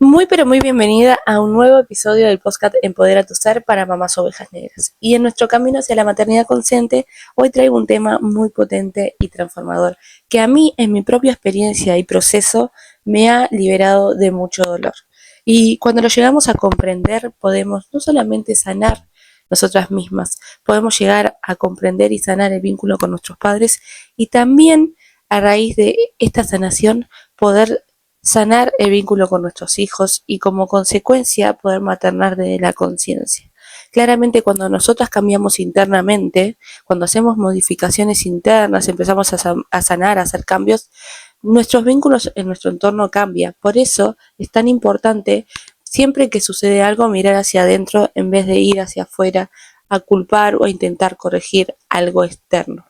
Muy pero muy bienvenida a un nuevo episodio del podcast Empodera tu Ser para mamás ovejas negras. Y en nuestro camino hacia la maternidad consciente, hoy traigo un tema muy potente y transformador, que a mí en mi propia experiencia y proceso me ha liberado de mucho dolor. Y cuando lo llegamos a comprender, podemos no solamente sanar nosotras mismas, podemos llegar a comprender y sanar el vínculo con nuestros padres y también a raíz de esta sanación poder sanar el vínculo con nuestros hijos y como consecuencia poder maternar desde la conciencia. Claramente cuando nosotras cambiamos internamente, cuando hacemos modificaciones internas, empezamos a sanar, a hacer cambios, nuestros vínculos en nuestro entorno cambian. Por eso es tan importante siempre que sucede algo mirar hacia adentro en vez de ir hacia afuera a culpar o a intentar corregir algo externo.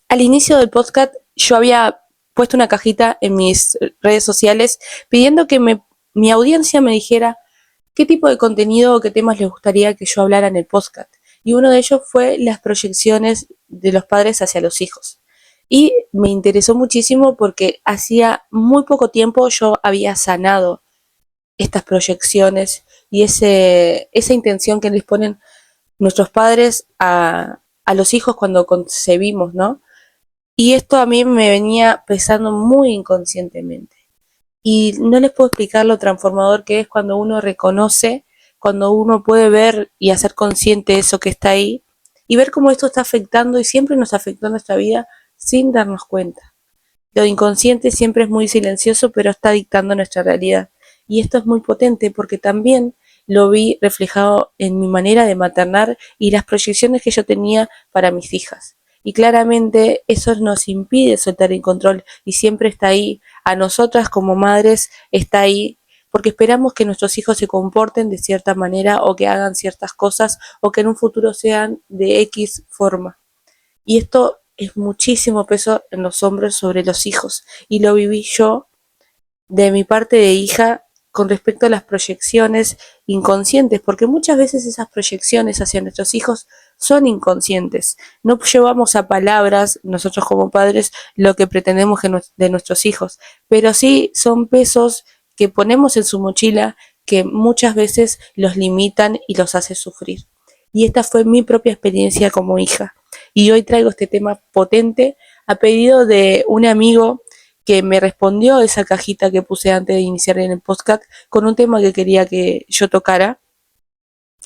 Al inicio del podcast yo había puesto una cajita en mis redes sociales pidiendo que mi audiencia me dijera qué tipo de contenido o qué temas les gustaría que yo hablara en el podcast. Y uno de ellos fue las proyecciones de los padres hacia los hijos. Y me interesó muchísimo porque hacía muy poco tiempo yo había sanado estas proyecciones y esa intención que les ponen nuestros padres a los hijos cuando concebimos, ¿no? Y esto a mí me venía pesando muy inconscientemente. Y no les puedo explicar lo transformador que es cuando uno reconoce, cuando uno puede ver y hacer consciente eso que está ahí y ver cómo esto está afectando y siempre nos afectó en nuestra vida sin darnos cuenta. Lo inconsciente siempre es muy silencioso, pero está dictando nuestra realidad. Y esto es muy potente porque también lo vi reflejado en mi manera de maternar y las proyecciones que yo tenía para mis hijas. Y claramente eso nos impide soltar el control y siempre está ahí. A nosotras como madres está ahí porque esperamos que nuestros hijos se comporten de cierta manera o que hagan ciertas cosas o que en un futuro sean de X forma. Y esto es muchísimo peso en los hombros sobre los hijos. Y lo viví yo de mi parte de hija con respecto a las proyecciones inconscientes, porque muchas veces esas proyecciones hacia nuestros hijos son inconscientes. No llevamos a palabras, nosotros como padres, lo que pretendemos de nuestros hijos, pero sí son pesos que ponemos en su mochila que muchas veces los limitan y los hace sufrir. Y esta fue mi propia experiencia como hija. Y hoy traigo este tema potente a pedido de un amigo que me respondió esa cajita que puse antes de iniciar en el podcast con un tema que quería que yo tocara,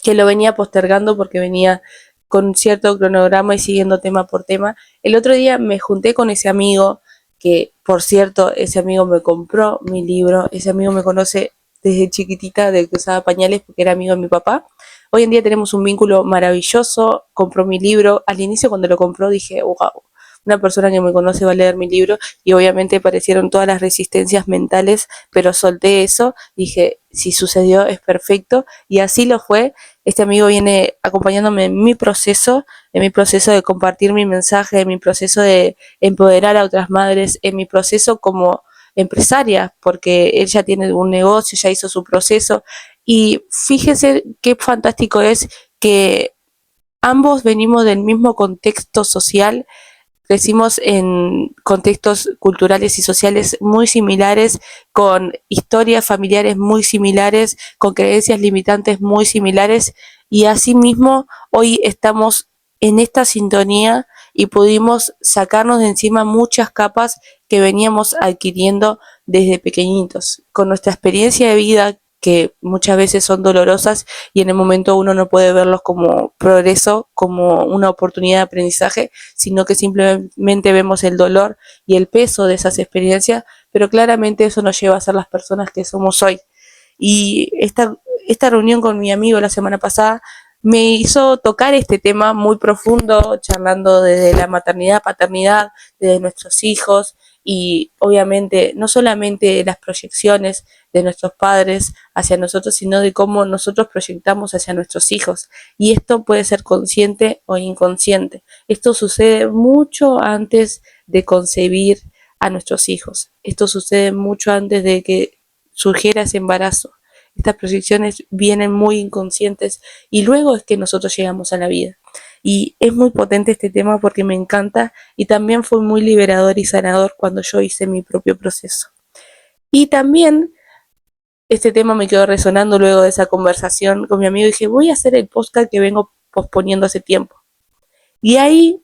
que lo venía postergando porque venía con cierto cronograma y siguiendo tema por tema. El otro día me junté con ese amigo, que por cierto, ese amigo me compró mi libro, ese amigo me conoce desde chiquitita, de que usaba pañales porque era amigo de mi papá. Hoy en día tenemos un vínculo maravilloso, compró mi libro. Al inicio cuando lo compró dije, wow, una persona que me conoce va a leer mi libro y obviamente aparecieron todas las resistencias mentales, pero solté eso, dije, si sucedió es perfecto y así lo fue. Este amigo viene acompañándome en mi proceso de compartir mi mensaje, en mi proceso de empoderar a otras madres, en mi proceso como empresaria, porque él ya tiene un negocio, ya hizo su proceso y fíjese qué fantástico es que ambos venimos del mismo contexto social, crecimos en contextos culturales y sociales muy similares, con historias familiares muy similares, con creencias limitantes muy similares y asimismo hoy estamos en esta sintonía y pudimos sacarnos de encima muchas capas que veníamos adquiriendo desde pequeñitos. Con nuestra experiencia de vida, que muchas veces son dolorosas y en el momento uno no puede verlos como progreso, como una oportunidad de aprendizaje, sino que simplemente vemos el dolor y el peso de esas experiencias, pero claramente eso nos lleva a ser las personas que somos hoy. Y esta reunión con mi amigo la semana pasada me hizo tocar este tema muy profundo, charlando desde la maternidad, paternidad, desde nuestros hijos y obviamente no solamente las proyecciones de nuestros padres hacia nosotros, sino de cómo nosotros proyectamos hacia nuestros hijos. Y esto puede ser consciente o inconsciente. Esto sucede mucho antes de concebir a nuestros hijos. Esto sucede mucho antes de que surgiera ese embarazo. Estas proyecciones vienen muy inconscientes y luego es que nosotros llegamos a la vida. Y es muy potente este tema porque me encanta y también fue muy liberador y sanador cuando yo hice mi propio proceso. Y también este tema me quedó resonando luego de esa conversación con mi amigo y dije, voy a hacer el podcast que vengo posponiendo hace tiempo. Y ahí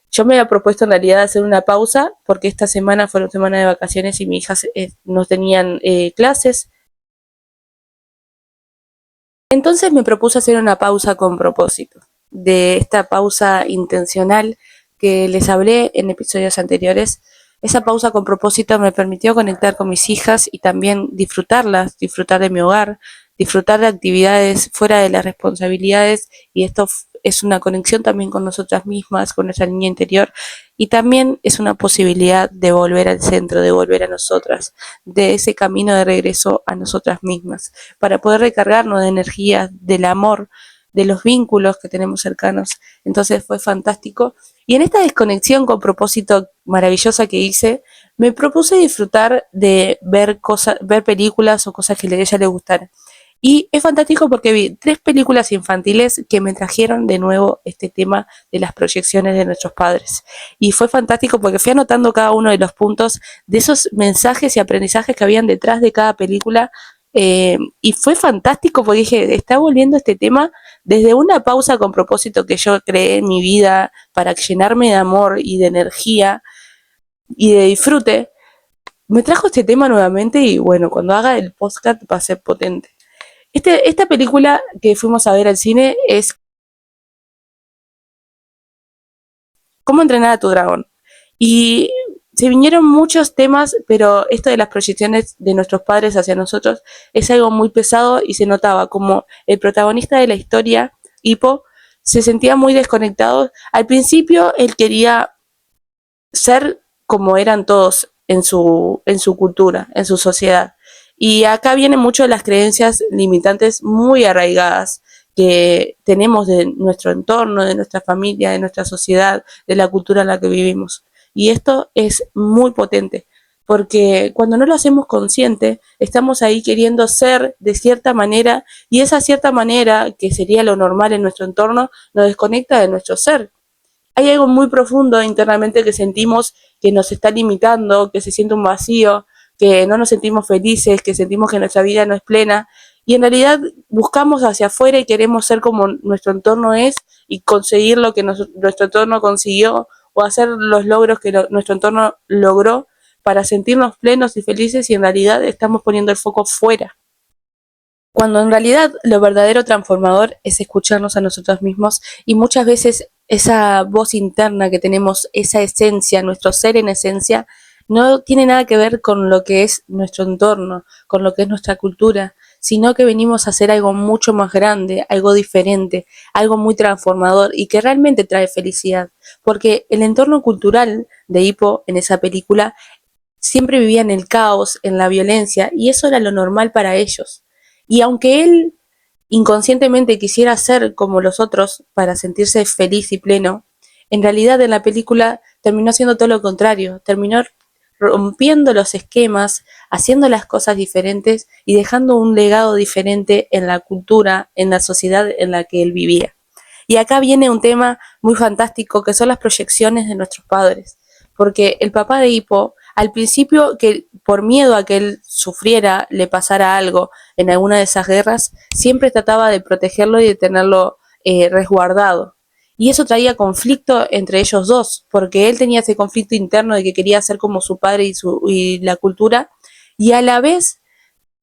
yo me había propuesto en realidad hacer una pausa porque esta semana fue una semana de vacaciones y mis hijas no tenían clases. Entonces me propuse hacer una pausa con propósito, de esta pausa intencional que les hablé en episodios anteriores. Esa pausa con propósito me permitió conectar con mis hijas y también disfrutarlas, disfrutar de mi hogar, disfrutar de actividades fuera de las responsabilidades, y esto es una conexión también con nosotras mismas, con nuestra niña interior, y también es una posibilidad de volver al centro, de volver a nosotras, de ese camino de regreso a nosotras mismas, para poder recargarnos de energía, del amor, de los vínculos que tenemos cercanos. Entonces fue fantástico. Y en esta desconexión con propósito maravillosa que hice, me propuse disfrutar de ver cosas, ver películas o cosas que a ella le gustaran. Y es fantástico porque vi 3 películas infantiles que me trajeron de nuevo este tema de las proyecciones de nuestros padres. Y fue fantástico porque fui anotando cada uno de los puntos de esos mensajes y aprendizajes que habían detrás de cada película. Y fue fantástico porque dije, está volviendo este tema desde una pausa con propósito que yo creé en mi vida para llenarme de amor y de energía y de disfrute. Me trajo este tema nuevamente y bueno, cuando haga el podcast va a ser potente. Esta película que fuimos a ver al cine es Cómo entrenar a tu dragón. Y se vinieron muchos temas, pero esto de las proyecciones de nuestros padres hacia nosotros es algo muy pesado y se notaba como el protagonista de la historia, Hippo, se sentía muy desconectado. Al principio él quería ser como eran todos en su cultura, en su sociedad. Y acá vienen mucho de las creencias limitantes muy arraigadas que tenemos de nuestro entorno, de nuestra familia, de nuestra sociedad, de la cultura en la que vivimos. Y esto es muy potente, porque cuando no lo hacemos consciente, estamos ahí queriendo ser de cierta manera, y esa cierta manera, que sería lo normal en nuestro entorno, nos desconecta de nuestro ser. Hay algo muy profundo internamente que sentimos que nos está limitando, que se siente un vacío, que no nos sentimos felices, que sentimos que nuestra vida no es plena, y en realidad buscamos hacia afuera y queremos ser como nuestro entorno es y conseguir lo que nuestro entorno consiguió o hacer los logros que nuestro entorno logró para sentirnos plenos y felices, y en realidad estamos poniendo el foco fuera. Cuando en realidad lo verdadero transformador es escucharnos a nosotros mismos, y muchas veces esa voz interna que tenemos, esa esencia, nuestro ser en esencia, no tiene nada que ver con lo que es nuestro entorno, con lo que es nuestra cultura, sino que venimos a hacer algo mucho más grande, algo diferente, algo muy transformador y que realmente trae felicidad. Porque el entorno cultural de Hippo en esa película siempre vivía en el caos, en la violencia, y eso era lo normal para ellos. Y aunque él inconscientemente quisiera ser como los otros para sentirse feliz y pleno, en realidad en la película terminó haciendo todo lo contrario, terminó rompiendo los esquemas, haciendo las cosas diferentes y dejando un legado diferente en la cultura, en la sociedad en la que él vivía. Y acá viene un tema muy fantástico que son las proyecciones de nuestros padres, porque el papá de Hippo, al principio, que por miedo a que él sufriera, le pasara algo en alguna de esas guerras, siempre trataba de protegerlo y de tenerlo resguardado. Y eso traía conflicto entre ellos dos, porque él tenía ese conflicto interno de que quería ser como su padre y la cultura, y a la vez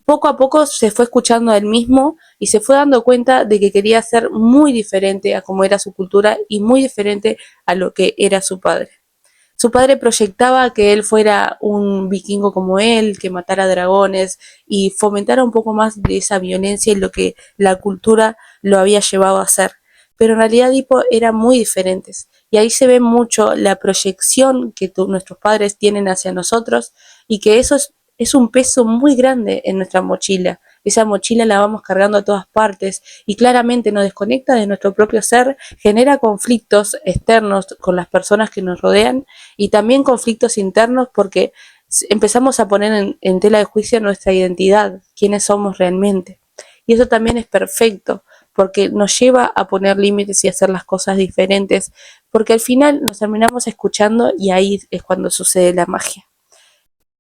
poco a poco se fue escuchando a él mismo y se fue dando cuenta de que quería ser muy diferente a como era su cultura y muy diferente a lo que era su padre. Su padre proyectaba que él fuera un vikingo como él, que matara dragones y fomentara un poco más de esa violencia y lo que la cultura lo había llevado a hacer. Pero en realidad Hippo eran muy diferentes, y ahí se ve mucho la proyección que nuestros padres tienen hacia nosotros, y que eso es un peso muy grande en nuestra mochila. Esa mochila la vamos cargando a todas partes y claramente nos desconecta de nuestro propio ser, genera conflictos externos con las personas que nos rodean y también conflictos internos porque empezamos a poner en tela de juicio nuestra identidad, quiénes somos realmente. Y eso también es perfecto, porque nos lleva a poner límites y hacer las cosas diferentes, porque al final nos terminamos escuchando y ahí es cuando sucede la magia.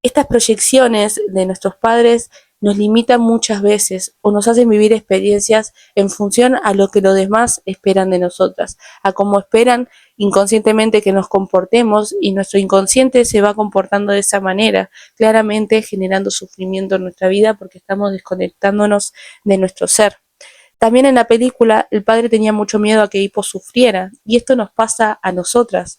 Estas proyecciones de nuestros padres nos limitan muchas veces o nos hacen vivir experiencias en función a lo que los demás esperan de nosotras, a cómo esperan inconscientemente que nos comportemos, y nuestro inconsciente se va comportando de esa manera, claramente generando sufrimiento en nuestra vida porque estamos desconectándonos de nuestro ser. También en la película el padre tenía mucho miedo a que Hippo sufriera, y esto nos pasa a nosotras.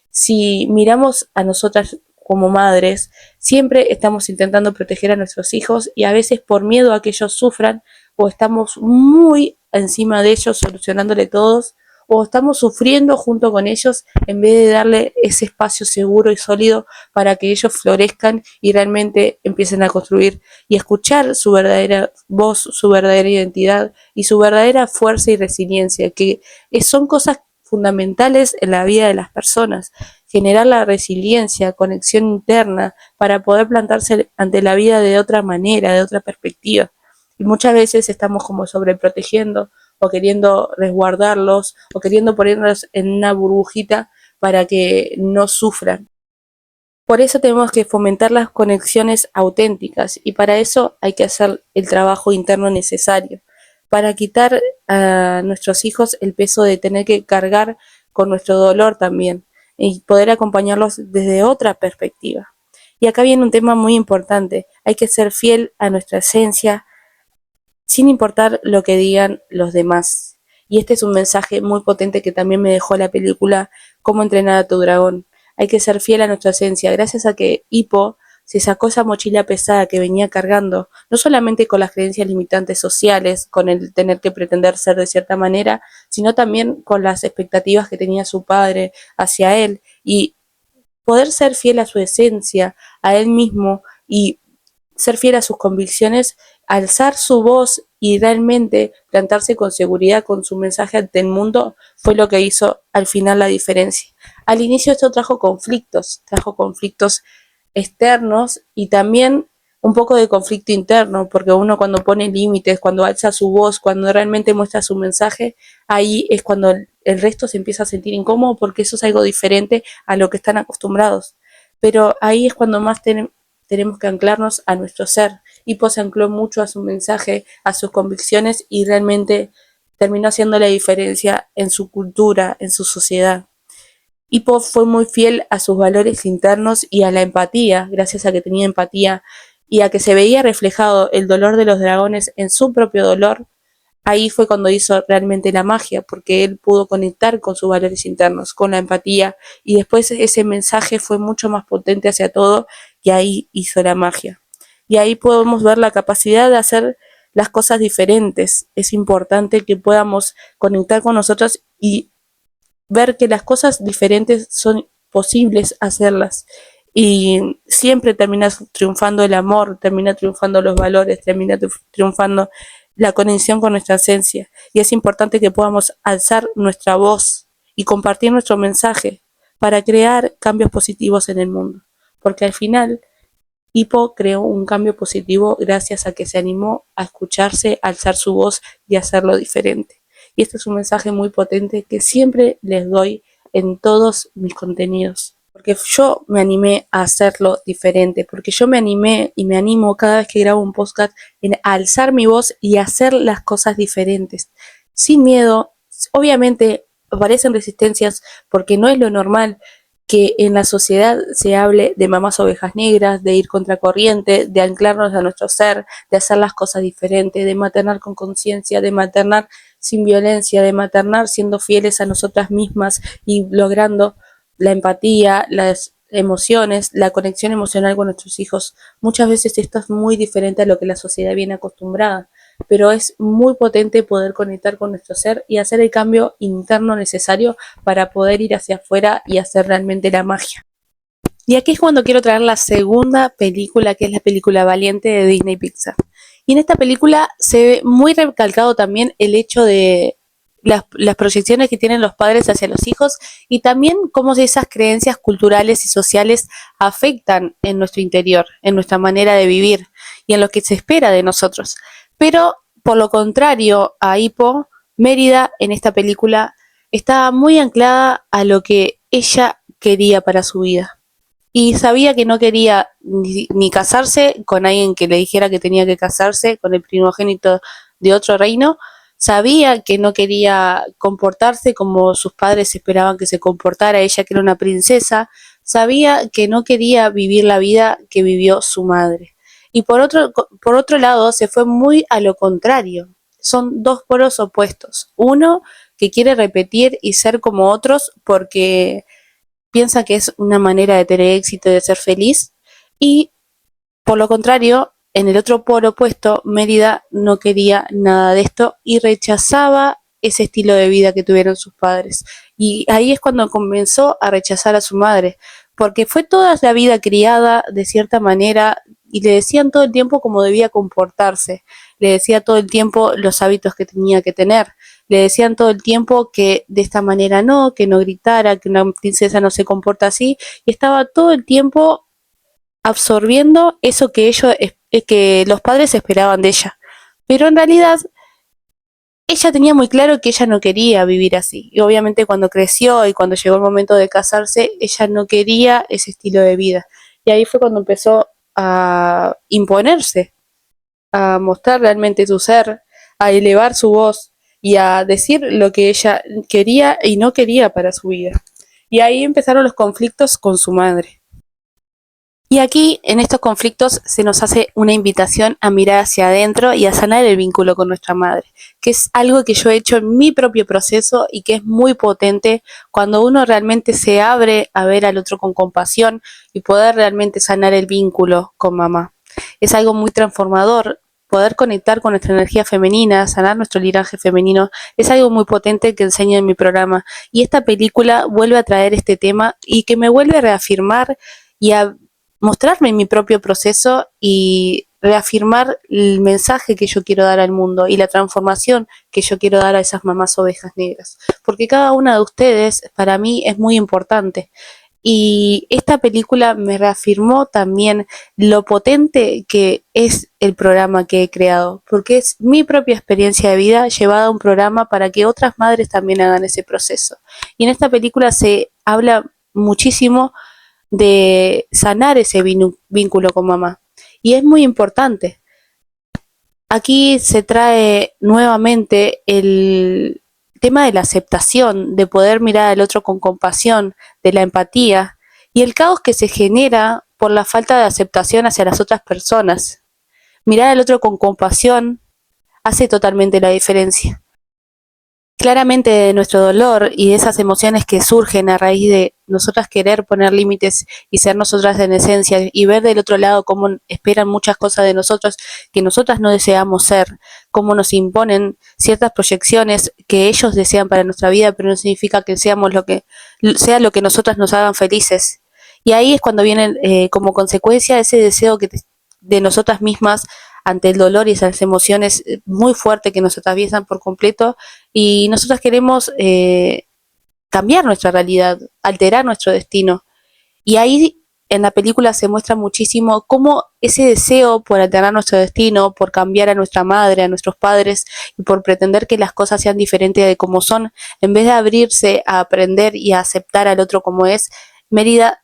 Si miramos a nosotras como madres, siempre estamos intentando proteger a nuestros hijos, y a veces por miedo a que ellos sufran, o estamos muy encima de ellos solucionándole todos, o estamos sufriendo junto con ellos en vez de darle ese espacio seguro y sólido para que ellos florezcan y realmente empiecen a construir y escuchar su verdadera voz, su verdadera identidad y su verdadera fuerza y resiliencia, que son cosas fundamentales en la vida de las personas. Generar la resiliencia, conexión interna, para poder plantarse ante la vida de otra manera, de otra perspectiva. Y muchas veces estamos como sobreprotegiendo o queriendo resguardarlos o queriendo ponerlos en una burbujita para que no sufran. Por eso tenemos que fomentar las conexiones auténticas, y para eso hay que hacer el trabajo interno necesario para quitar a nuestros hijos el peso de tener que cargar con nuestro dolor también, y poder acompañarlos desde otra perspectiva. Y acá viene un tema muy importante: hay que ser fiel a nuestra esencia sin importar lo que digan los demás. Y este es un mensaje muy potente que también me dejó la película Cómo entrenar a tu dragón. Hay que ser fiel a nuestra esencia. Gracias a que Hippo se sacó esa mochila pesada que venía cargando, no solamente con las creencias limitantes sociales, con el tener que pretender ser de cierta manera, sino también con las expectativas que tenía su padre hacia él, y poder ser fiel a su esencia, a él mismo, y ser fiel a sus convicciones, alzar su voz y realmente plantarse con seguridad con su mensaje ante el mundo, fue lo que hizo al final la diferencia. Al inicio esto trajo conflictos externos y también un poco de conflicto interno, porque uno cuando pone límites, cuando alza su voz, cuando realmente muestra su mensaje, ahí es cuando el resto se empieza a sentir incómodo, porque eso es algo diferente a lo que están acostumbrados. Pero ahí es cuando más tenemos que anclarnos a nuestro ser. Hippo se ancló mucho a su mensaje, a sus convicciones, y realmente terminó haciendo la diferencia en su cultura, en su sociedad. Hippo fue muy fiel a sus valores internos y a la empatía, gracias a que tenía empatía y a que se veía reflejado el dolor de los dragones en su propio dolor. Ahí fue cuando hizo realmente la magia, porque él pudo conectar con sus valores internos, con la empatía, y después ese mensaje fue mucho más potente hacia todo, y ahí hizo la magia. Y ahí podemos ver la capacidad de hacer las cosas diferentes. Es importante que podamos conectar con nosotros y ver que las cosas diferentes son posibles hacerlas. Y siempre termina triunfando el amor, termina triunfando los valores, termina triunfando la conexión con nuestra esencia. Y es importante que podamos alzar nuestra voz y compartir nuestro mensaje para crear cambios positivos en el mundo. Porque al final, Hippo creó un cambio positivo gracias a que se animó a escucharse, a alzar su voz y a hacerlo diferente. Y este es un mensaje muy potente que siempre les doy en todos mis contenidos. Porque yo me animé a hacerlo diferente, porque yo me animé y me animo cada vez que grabo un podcast a alzar mi voz y a hacer las cosas diferentes, sin miedo. Obviamente aparecen resistencias porque no es lo normal que en la sociedad se hable de mamás ovejas negras, de ir contracorriente, de anclarnos a nuestro ser, de hacer las cosas diferentes, de maternar con conciencia, de maternar sin violencia, de maternar siendo fieles a nosotras mismas y logrando la empatía, las emociones, la conexión emocional con nuestros hijos. Muchas veces esto es muy diferente a lo que la sociedad viene acostumbrada, pero es muy potente poder conectar con nuestro ser y hacer el cambio interno necesario para poder ir hacia afuera y hacer realmente la magia. Y aquí es cuando quiero traer la segunda película, que es la película Valiente de Disney Pixar. Y en esta película se ve muy recalcado también el hecho de las proyecciones que tienen los padres hacia los hijos, y también cómo esas creencias culturales y sociales afectan en nuestro interior, en nuestra manera de vivir y en lo que se espera de nosotros. Pero por lo contrario a Hippo, Mérida en esta película estaba muy anclada a lo que ella quería para su vida. y sabía que no quería ni casarse con alguien que le dijera que tenía que casarse con el primogénito de otro reino, sabía que no quería comportarse como sus padres esperaban que se comportara, ella que era una princesa, sabía que no quería vivir la vida que vivió su madre. Y por otro lado, se fue muy a lo contrario. Son dos polos opuestos. Uno que quiere repetir y ser como otros porque piensa que es una manera de tener éxito y de ser feliz. Y por lo contrario, en el otro polo opuesto, Mérida no quería nada de esto y rechazaba ese estilo de vida que tuvieron sus padres. Y ahí es cuando comenzó a rechazar a su madre, porque fue toda la vida criada de cierta manera y le decían todo el tiempo cómo debía comportarse, le decía todo el tiempo los hábitos que tenía que tener, le decían todo el tiempo que de esta manera no, que no gritara, que una princesa no se comporta así, y estaba todo el tiempo absorbiendo eso que que los padres esperaban de ella. Pero en realidad ella tenía muy claro que ella no quería vivir así. Y obviamente cuando creció y cuando llegó el momento de casarse, ella no quería ese estilo de vida. Y ahí fue cuando empezó a imponerse, a mostrar realmente su ser, a elevar su voz y a decir lo que ella quería y no quería para su vida. Y ahí empezaron los conflictos con su madre. Y aquí, en estos conflictos, se nos hace una invitación a mirar hacia adentro y a sanar el vínculo con nuestra madre, que es algo que yo he hecho en mi propio proceso y que es muy potente cuando uno realmente se abre a ver al otro con compasión y poder realmente sanar el vínculo con mamá. Es algo muy transformador. Poder conectar con nuestra energía femenina, sanar nuestro linaje femenino, es algo muy potente que enseño en mi programa. Y esta película vuelve a traer este tema y que me vuelve a reafirmar y a mostrarme mi propio proceso y reafirmar el mensaje que yo quiero dar al mundo y la transformación que yo quiero dar a esas mamás ovejas negras. Porque cada una de ustedes para mí es muy importante. Y esta película me reafirmó también lo potente que es el programa que he creado, porque es mi propia experiencia de vida llevada a un programa para que otras madres también hagan ese proceso. Y en esta película se habla muchísimo de sanar ese vínculo con mamá. Y es muy importante. Aquí se trae nuevamente el tema de la aceptación, de poder mirar al otro con compasión, de la empatía y el caos que se genera por la falta de aceptación hacia las otras personas. Mirar al otro con compasión hace totalmente la diferencia. Claramente de nuestro dolor y de esas emociones que surgen a raíz de nosotras querer poner límites y ser nosotras en esencia y ver del otro lado cómo esperan muchas cosas de nosotros que nosotras no deseamos ser, cómo nos imponen ciertas proyecciones que ellos desean para nuestra vida, pero no significa que seamos lo que sea lo que nosotras nos hagan felices. Y ahí es cuando viene como consecuencia ese deseo de nosotras mismas ante el dolor y esas emociones muy fuertes que nos atraviesan por completo y nosotras queremos cambiar nuestra realidad, alterar nuestro destino. Y ahí en la película se muestra muchísimo cómo ese deseo por alterar nuestro destino, por cambiar a nuestra madre, a nuestros padres y por pretender que las cosas sean diferentes de como son, en vez de abrirse a aprender y a aceptar al otro como es, Mérida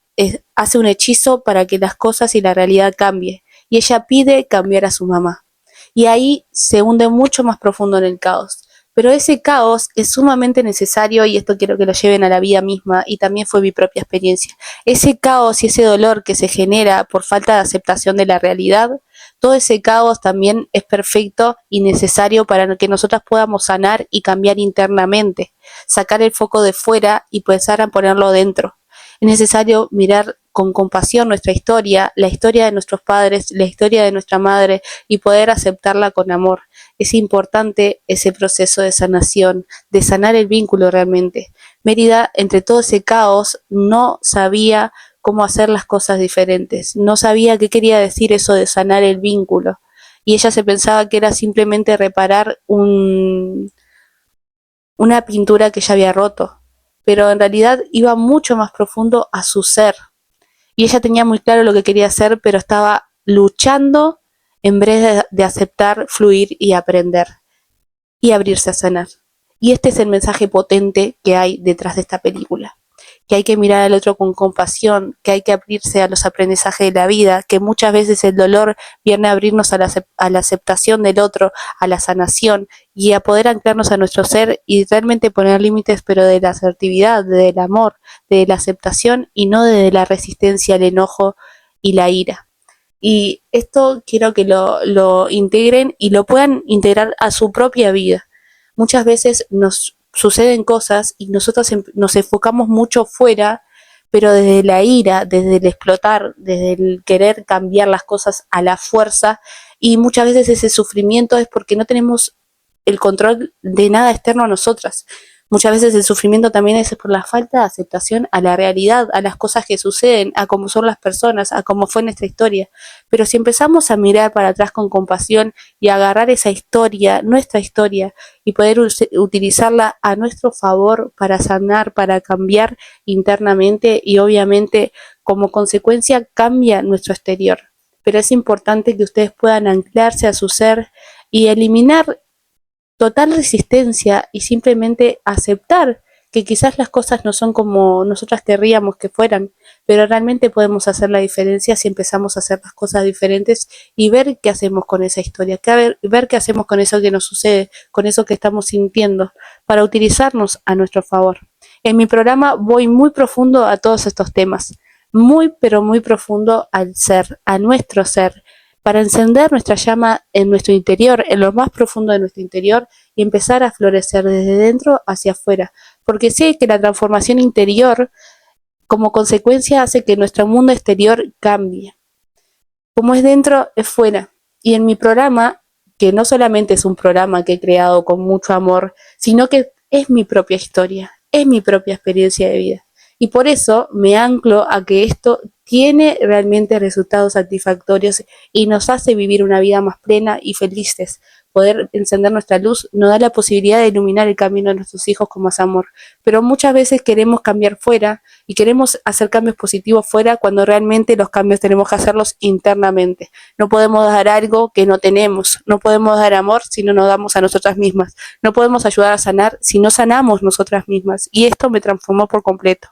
hace un hechizo para que las cosas y la realidad cambie. Y ella pide cambiar a su mamá. Y ahí se hunde mucho más profundo en el caos. Pero ese caos es sumamente necesario y esto quiero que lo lleven a la vida misma y también fue mi propia experiencia. Ese caos y ese dolor que se genera por falta de aceptación de la realidad, todo ese caos también es perfecto y necesario para que nosotras podamos sanar y cambiar internamente, sacar el foco de fuera y empezar a ponerlo dentro. Es necesario mirar con compasión nuestra historia, la historia de nuestros padres, la historia de nuestra madre y poder aceptarla con amor. Es importante ese proceso de sanación, de sanar el vínculo realmente. Mérida, entre todo ese caos, no sabía cómo hacer las cosas diferentes, no sabía qué quería decir eso de sanar el vínculo. Y ella se pensaba que era simplemente reparar una pintura que ya había roto, pero en realidad iba mucho más profundo a su ser. Y ella tenía muy claro lo que quería hacer, pero estaba luchando en vez de aceptar, fluir y aprender y abrirse a sanar. Y este es el mensaje potente que hay detrás de esta película. que hay que mirar al otro con compasión, que hay que abrirse a los aprendizajes de la vida, que muchas veces el dolor viene a abrirnos a la aceptación del otro, a la sanación y a poder anclarnos a nuestro ser y realmente poner límites, pero de la asertividad, del amor, de la aceptación y no de la resistencia, el enojo y la ira. Y esto quiero que lo integren y lo puedan integrar a su propia vida. Muchas veces nos suceden cosas y nosotros nos enfocamos mucho fuera, pero desde la ira, desde el explotar, desde el querer cambiar las cosas a la fuerza, y muchas veces ese sufrimiento es porque no tenemos el control de nada externo a nosotras. Muchas veces el sufrimiento también es por la falta de aceptación a la realidad, a las cosas que suceden, a cómo son las personas, a cómo fue nuestra historia. Pero si empezamos a mirar para atrás con compasión y a agarrar esa historia, nuestra historia, y poder utilizarla a nuestro favor para sanar, para cambiar internamente y obviamente como consecuencia cambia nuestro exterior. Pero es importante que ustedes puedan anclarse a su ser y eliminar total resistencia y simplemente aceptar que quizás las cosas no son como nosotras querríamos que fueran, pero realmente podemos hacer la diferencia si empezamos a hacer las cosas diferentes y ver qué hacemos con esa historia, ver qué hacemos con eso que nos sucede, con eso que estamos sintiendo, para utilizarnos a nuestro favor. En mi programa voy muy profundo a todos estos temas, muy pero muy profundo al ser, a nuestro ser, para encender nuestra llama en nuestro interior, en lo más profundo de nuestro interior y empezar a florecer desde dentro hacia afuera. Porque sé que la transformación interior como consecuencia hace que nuestro mundo exterior cambie. Como es dentro, es fuera. Y en mi programa, que no solamente es un programa que he creado con mucho amor, sino que es mi propia historia, es mi propia experiencia de vida. Y por eso me anclo a que esto tiene realmente resultados satisfactorios y nos hace vivir una vida más plena y felices. Poder encender nuestra luz nos da la posibilidad de iluminar el camino de nuestros hijos con más amor. Pero muchas veces queremos cambiar fuera y queremos hacer cambios positivos fuera cuando realmente los cambios tenemos que hacerlos internamente. No podemos dar algo que no tenemos, no podemos dar amor si no nos damos a nosotras mismas, no podemos ayudar a sanar si no sanamos nosotras mismas. Y esto me transformó por completo.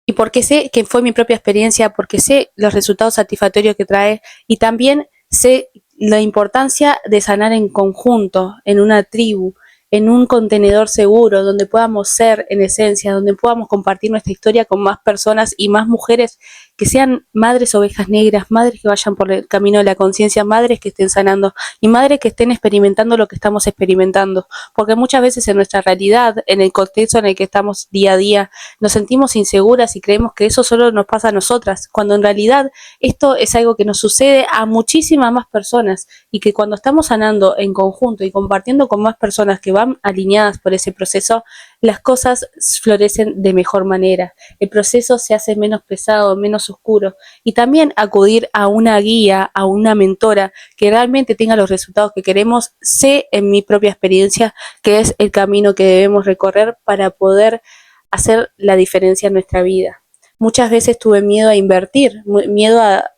Y porque sé que fue mi propia experiencia, porque sé los resultados satisfactorios que trae y también sé la importancia de sanar en conjunto, en una tribu, en un contenedor seguro, donde podamos ser en esencia, donde podamos compartir nuestra historia con más personas y más mujeres que sean madres ovejas negras, madres que vayan por el camino de la conciencia, madres que estén sanando y madres que estén experimentando lo que estamos experimentando. Porque muchas veces en nuestra realidad, en el contexto en el que estamos día a día, nos sentimos inseguras y creemos que eso solo nos pasa a nosotras, cuando en realidad esto es algo que nos sucede a muchísimas más personas y que cuando estamos sanando en conjunto y compartiendo con más personas que van alineadas por ese proceso, las cosas florecen de mejor manera. El proceso se hace menos pesado, menos oscuro y también acudir a una guía, a una mentora que realmente tenga los resultados que queremos, sé en mi propia experiencia que es el camino que debemos recorrer para poder hacer la diferencia en nuestra vida. Muchas veces tuve miedo a invertir, miedo a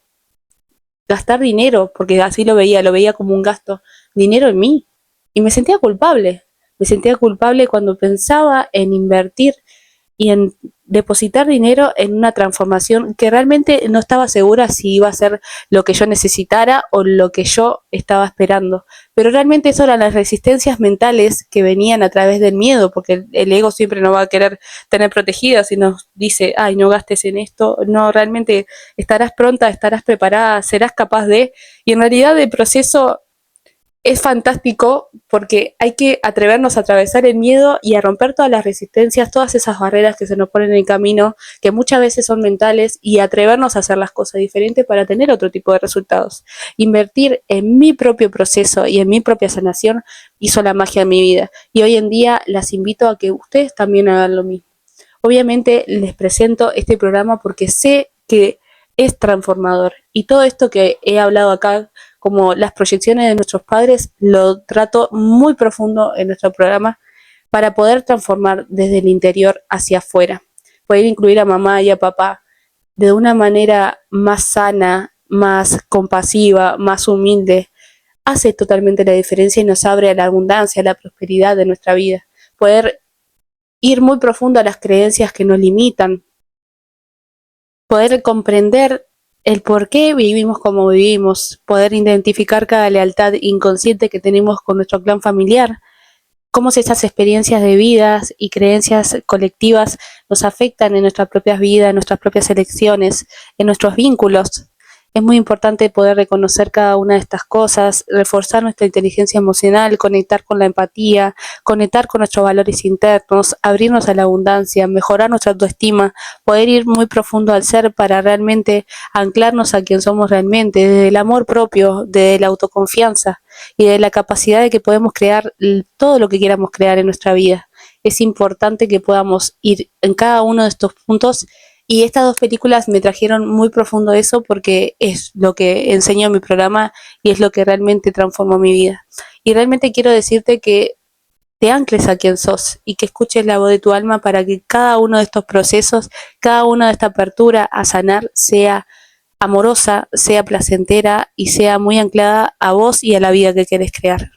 gastar dinero, porque así lo veía como un gasto, dinero en mí. Y me sentía culpable cuando pensaba en invertir y en depositar dinero en una transformación que realmente no estaba segura si iba a ser lo que yo necesitara o lo que yo estaba esperando. Pero realmente eso eran las resistencias mentales que venían a través del miedo, porque el ego siempre nos va a querer tener protegidas y nos dice, ay, no gastes en esto, no, realmente estarás pronta, estarás preparada, serás capaz de, y en realidad el proceso es fantástico porque hay que atrevernos a atravesar el miedo y a romper todas las resistencias, todas esas barreras que se nos ponen en el camino, que muchas veces son mentales, y atrevernos a hacer las cosas diferentes para tener otro tipo de resultados. Invertir en mi propio proceso y en mi propia sanación hizo la magia en mi vida. Y hoy en día las invito a que ustedes también hagan lo mismo. Obviamente les presento este programa porque sé que es transformador y todo esto que he hablado acá, como las proyecciones de nuestros padres, lo trato muy profundo en nuestro programa para poder transformar desde el interior hacia afuera, poder incluir a mamá y a papá de una manera más sana, más compasiva, más humilde, hace totalmente la diferencia y nos abre a la abundancia, a la prosperidad de nuestra vida. Poder ir muy profundo a las creencias que nos limitan, poder comprender el por qué vivimos como vivimos, poder identificar cada lealtad inconsciente que tenemos con nuestro clan familiar, cómo esas experiencias de vidas y creencias colectivas nos afectan en nuestras propias vidas, en nuestras propias elecciones, en nuestros vínculos. Es muy importante poder reconocer cada una de estas cosas, reforzar nuestra inteligencia emocional, conectar con la empatía, conectar con nuestros valores internos, abrirnos a la abundancia, mejorar nuestra autoestima, poder ir muy profundo al ser para realmente anclarnos a quien somos realmente, desde el amor propio, de la autoconfianza y de la capacidad de que podemos crear todo lo que queramos crear en nuestra vida. Es importante que podamos ir en cada uno de estos puntos y estas dos películas me trajeron muy profundo eso porque es lo que enseñó en mi programa y es lo que realmente transformó mi vida. Y realmente quiero decirte que te ancles a quien sos y que escuches la voz de tu alma para que cada uno de estos procesos, cada una de esta apertura a sanar sea amorosa, sea placentera y sea muy anclada a vos y a la vida que querés crear.